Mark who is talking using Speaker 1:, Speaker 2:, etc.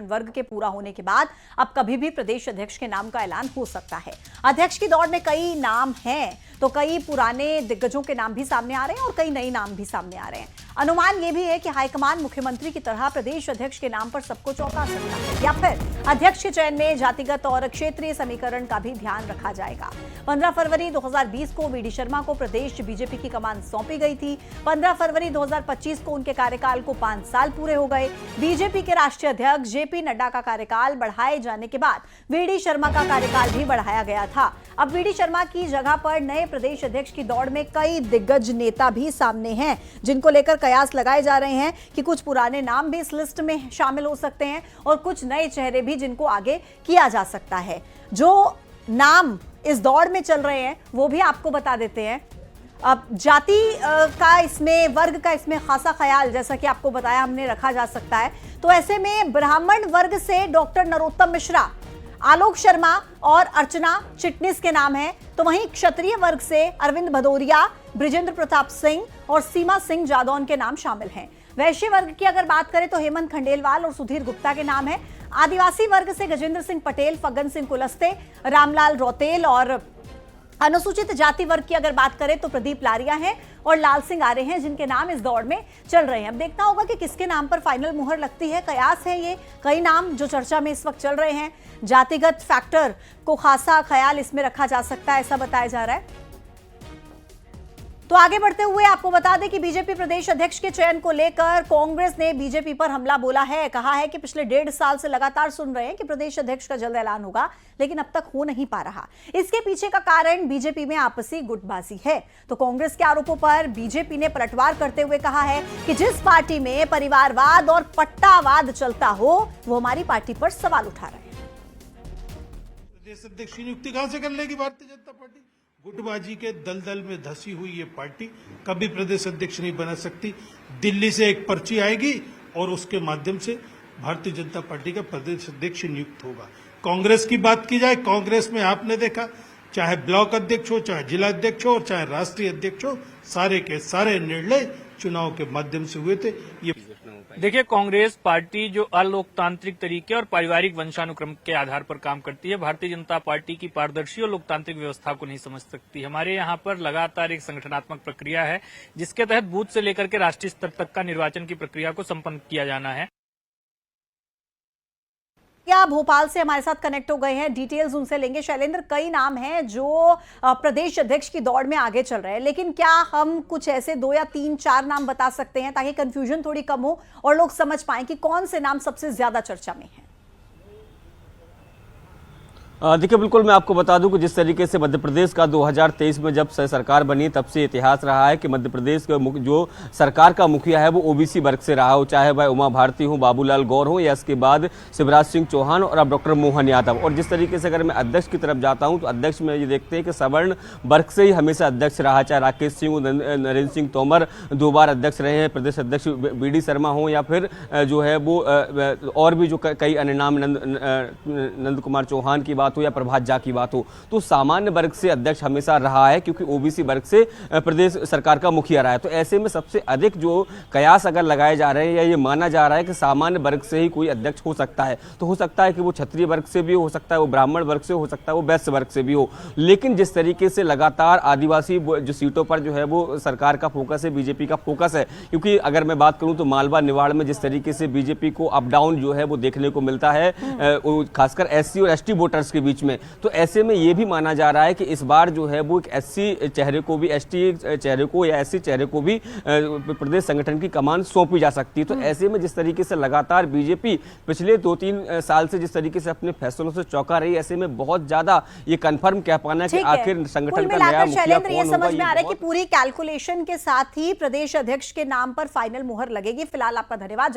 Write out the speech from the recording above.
Speaker 1: वर्ग के पूरा होने के बाद अब कभी भी प्रदेश अध्यक्ष के नाम का ऐलान हो सकता है। अध्यक्ष की दौड़ में कई नाम हैं, तो कई पुराने दिग्गजों के नाम भी सामने आ रहे हैं और कई नए नाम भी सामने आ रहे हैं। अनुमान यह भी है कि हाईकमान मुख्यमंत्री की तरह प्रदेश अध्यक्ष के नाम पर सबको चौंका सकता है, या फिर अध्यक्ष के चयन में जातिगत और क्षेत्रीय समीकरण का भी ध्यान रखा जाएगा। 15 फरवरी 2020 को वीडी शर्मा को प्रदेश बीजेपी की कमान सौंपी गई थी। 15 फरवरी 2025 को उनके कार्यकाल को 5 साल पूरे हो गए। बीजेपी के राष्ट्रीय अध्यक्ष जेपी नड्डा का कार्यकाल बढ़ाए जाने के बाद वीडी शर्मा का कार्यकाल भी बढ़ाया गया था। अब वीडी शर्मा की जगह पर नए प्रदेश अध्यक्ष की दौड़ में कई दिग्गज नेता भी सामने हैं, जिनको लेकर कयास लगाए जा रहे हैं कि कुछ पुराने नाम भी इस लिस्ट में शामिल हो सकते हैं और कुछ नए चेहरे भी जिनको आगे किया जा सकता है। जो नाम इस दौड़ में चल रहे हैं वो भी आपको बता देते हैं। अब जाति का इसमें, वर्ग का इसमें खासा ख्याल, जैसा कि आपको बताया, हमने रखा जा सकता है। तो ऐसे में ब्राह्मण वर्ग से डॉक्टर नरोत्तम मिश्रा, आलोक शर्मा और अर्चना चिटनिस के नाम हैं। तो वहीं क्षत्रिय वर्ग से अरविंद भदौरिया, ब्रिजेंद्र प्रताप सिंह और सीमा सिंह जादौन के नाम शामिल हैं। वैश्य वर्ग की अगर बात करें तो हेमंत खंडेलवाल और सुधीर गुप्ता के नाम है। आदिवासी वर्ग से गजेंद्र सिंह पटेल, फग्गन सिंह कुलस्ते, रामलाल रौतेल और अनुसूचित जाति वर्ग की अगर बात करें तो प्रदीप लारिया हैं और लाल सिंह आर्य हैं, जिनके नाम इस दौड़ में चल रहे हैं। अब देखना होगा कि किसके नाम पर फाइनल मुहर लगती है। कयास है ये, कई नाम जो चर्चा में इस वक्त चल रहे हैं। जातिगत फैक्टर को खासा ख्याल इसमें रखा जा सकता है, ऐसा बताया जा रहा है। तो आगे बढ़ते हुए आपको बता दें कि बीजेपी प्रदेश अध्यक्ष के चयन को लेकर कांग्रेस ने बीजेपी पर हमला बोला है। कहा है कि पिछले 1.5 साल से लगातार सुन रहे हैं कि प्रदेश अध्यक्ष का जल्द ऐलान होगा, लेकिन अब तक हो नहीं पा रहा। इसके पीछे का कारण बीजेपी में आपसी गुटबाजी है। तो कांग्रेस के आरोपों पर बीजेपी ने पलटवार करते हुए कहा है कि जिस पार्टी में परिवारवाद और पट्टावाद चलता हो वो हमारी पार्टी पर सवाल उठा रहे हैं।
Speaker 2: प्रदेश अध्यक्ष की नियुक्ति कहां से कर लेगी भारतीय जनता पार्टी? गुटबाजी के दलदल में धसी हुई ये पार्टी कभी प्रदेश अध्यक्ष नहीं बना सकती। दिल्ली से एक पर्ची आएगी और उसके माध्यम से भारतीय जनता पार्टी का प्रदेश अध्यक्ष नियुक्त होगा। कांग्रेस की बात की जाए, कांग्रेस में आपने देखा, चाहे ब्लॉक अध्यक्ष हो, चाहे जिला अध्यक्ष हो और चाहे राष्ट्रीय अध्यक्ष हो, सारे के सारे निर्णय चुनाव के माध्यम से हुए थे। ये
Speaker 3: देखिए, कांग्रेस पार्टी जो अलोकतांत्रिक तरीके और पारिवारिक वंशानुक्रम के आधार पर काम करती है, भारतीय जनता पार्टी की पारदर्शी और लोकतांत्रिक व्यवस्था को नहीं समझ सकती। हमारे यहाँ पर लगातार एक संगठनात्मक प्रक्रिया है जिसके तहत बूथ से लेकर के राष्ट्रीय स्तर तक का निर्वाचन की प्रक्रिया को संपन्न किया जाना है।
Speaker 1: क्या भोपाल से हमारे साथ कनेक्ट हो गए हैं, डिटेल्स उनसे लेंगे। शैलेंद्र, कई नाम हैं जो प्रदेश अध्यक्ष की दौड़ में आगे चल रहे हैं, लेकिन क्या हम कुछ ऐसे 2 या 3-4 नाम बता सकते हैं ताकि कंफ्यूजन थोड़ी कम हो और लोग समझ पाएं कि कौन से नाम सबसे ज्यादा चर्चा में हैं?
Speaker 4: देखिए, बिल्कुल मैं आपको बता दूं कि जिस तरीके से मध्य प्रदेश का 2023 में जब से सरकार बनी तब से इतिहास रहा है कि मध्य प्रदेश का जो सरकार का मुखिया है वो ओबीसी वर्ग से रहा हो, चाहे वह उमा भारती हो, बाबूलाल गौर हो या इसके बाद शिवराज सिंह चौहान और अब डॉक्टर मोहन यादव। और जिस तरीके से अगर मैं अध्यक्ष की तरफ जाता हूं तो अध्यक्ष में ये देखते हैं कि सवर्ण वर्ग से ही हमेशा अध्यक्ष रहा, चाहे राकेश सिंह, नरेंद्र सिंह तोमर 2 बार अध्यक्ष रहे हैं, प्रदेश अध्यक्ष वीडी शर्मा हो या फिर जो है वो और भी जो कई अन्य नाम, नंद कुमार चौहान की बात हो या प्रभात झा की बात हो, तो सामान्य वर्ग से अध्यक्ष हमेशा रहा है क्योंकि ओबीसी वर्ग से प्रदेश सरकार का मुखिया रहा है। तो ऐसे में सबसे अधिक जो कयास अगर लगाए जा रहे हैं या ये माना जा रहा है कि सामान्य वर्ग से ही कोई अध्यक्ष हो सकता है, तो हो सकता है कि वो क्षत्रिय वर्ग से भी हो सकता है, वो ब्राह्मण वर्ग से हो सकता है, वो वैश्य वर्ग से भी हो। लेकिन जिस तरीके से लगातार आदिवासी जो सीटों पर जो है वो सरकार का फोकस है, बीजेपी का फोकस है, क्योंकि अगर मैं बात करूं तो मालवा निवाड़ में जिस तरीके से बीजेपी को अप डाउन जो है वो देखने को मिलता है, खासकर एससी और एसटी वोटर्स के बीच में, तो ऐसे में ये भी माना जा रहा है कि इस बार जो है वो एक एससी चेहरे को भी, एसटी चेहरे को या एससी चेहरे को भी प्रदेश संगठन की कमान सौंपी जा सकती है। तो ऐसे में जिस तरीके से लगातार बीजेपी पिछले 2-3 साल से जिस तरीके से अपने फैसलों से चौंका रही है, ऐसे में बहुत ज्यादा ये कंफर्म कह पाना कि आखिर संगठन का नया मुखिया कौन होगा,
Speaker 1: समझ में आ रहा है कि पूरी कैलकुलेशन के साथ ही प्रदेश अध्यक्ष के नाम पर फाइनल मुहर लगेगी। फिलहाल आपका धन्यवाद।